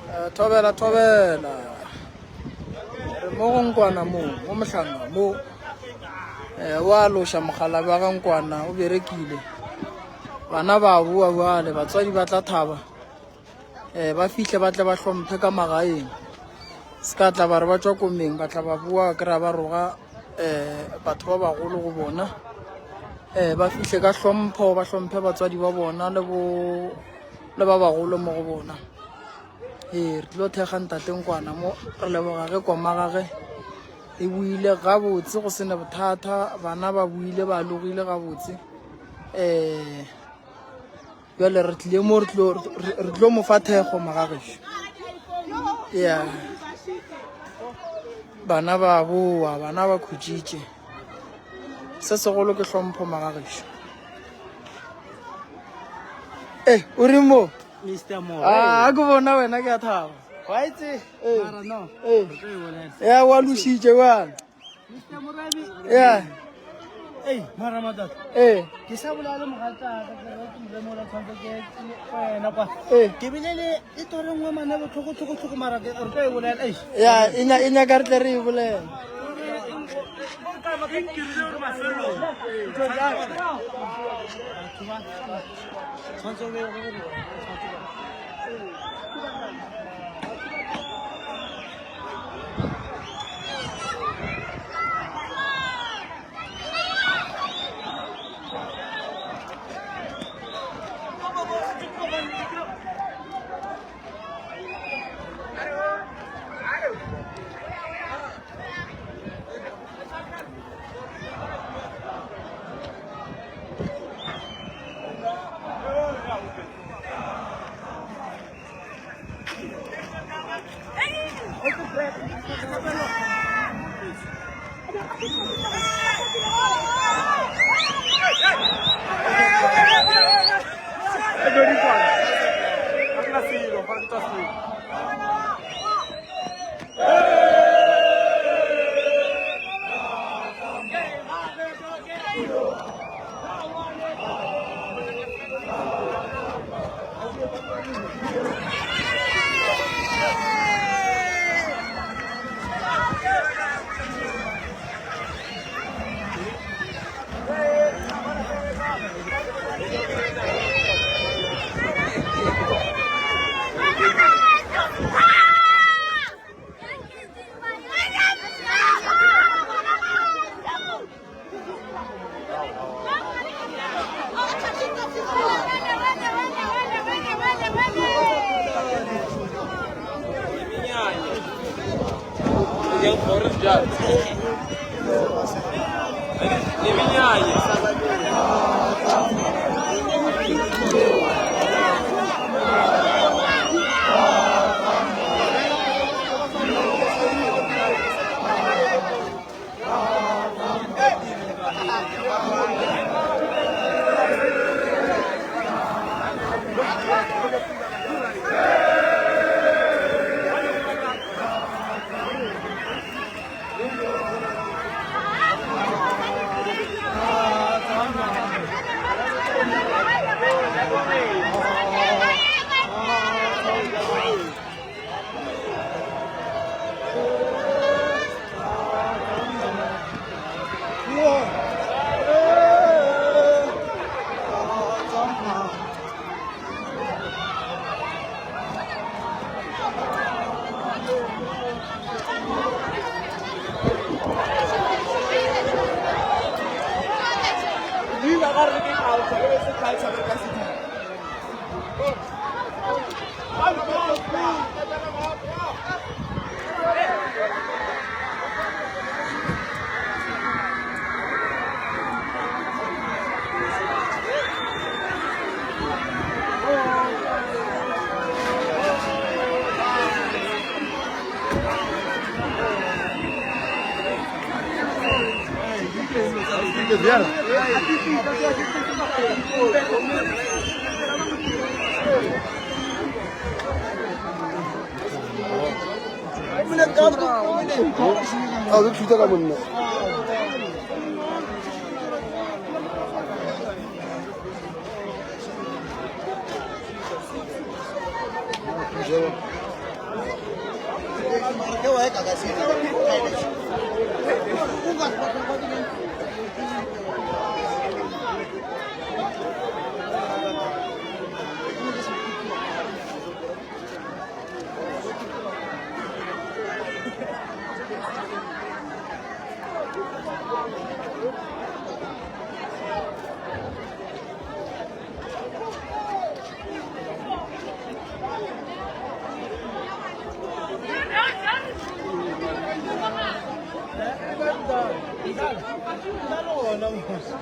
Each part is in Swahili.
Thobela thobela re mo go nkwana mo mohlanga mo wa losha mogala ba ga nkwana o berekile bana ba bua bale batswadi ba tla thaba ba fihle ba tle ba hlomphe ka magaeng ska tla ba re ba tswa komeng ba tla ba bua ka ra ba roga batho ba bagolo go bona ba fihle ka hlompho ba hlomphe batswadi ba bona le ba bagolo mo go bona re tlo thega ntate nkwana mo re leboga ge koma gage e buile gabotse go sena bothata bana ba buile ba logile gabotse jale re tlile mo re tlo mo fa thego magagesho ya bana ba boa bana ba khutšitše se segolo ke hlompho magagesho o re mo Mr. Mo. a ke bona wena ke a thaba wa itse ya wa lušitše wana Mr. Morabi. ya Mara madat. Ke sa bolale mogata ka re mo la tshwanetse ke wena kwa. Ke bilele e tore ngwe mana botlhoko mara ke re tlo e bolela ya enya ka re tle re e bolela 아, 주다가 먹네. Yes,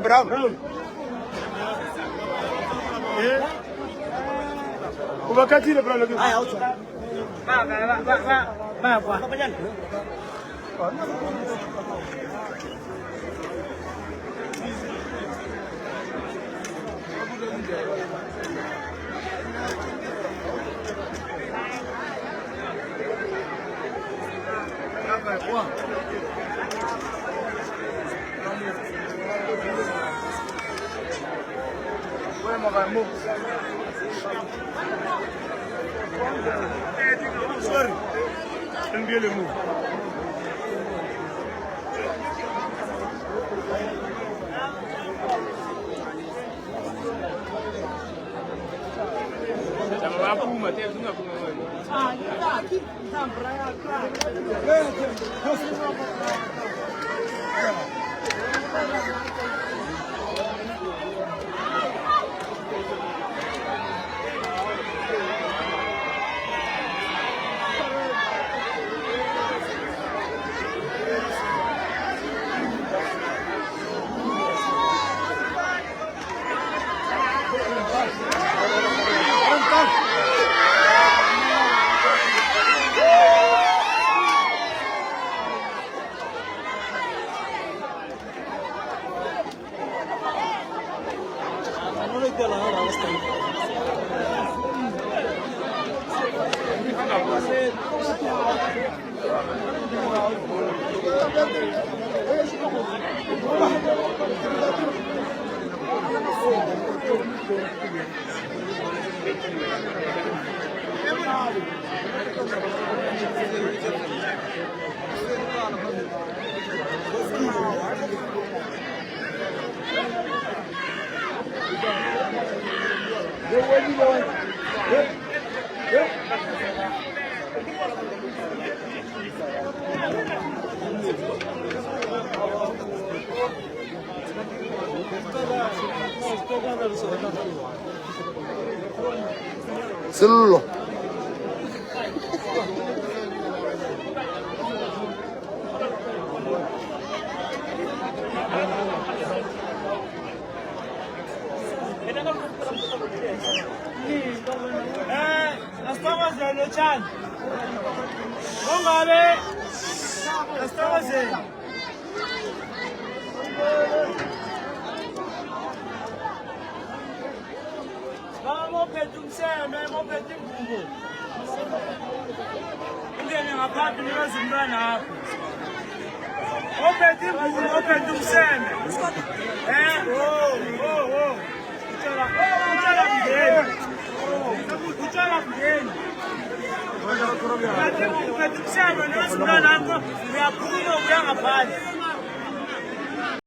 Brown. Kubakatile bro lagi. Haya auto. Ba kwa. Sorry. Enviez le mot. Sello. Astamazelo chan. Ngongale. Astamazelo. Vamos petumseme, mo petimbugo. Ungene ngaphansi niwezimntwana apho. Opetimbugo, opetumseme. Utshela mngeni. Utshela mngeni. Petumseme niwezimntwana apho. Uyaphuma uya ngaphandle.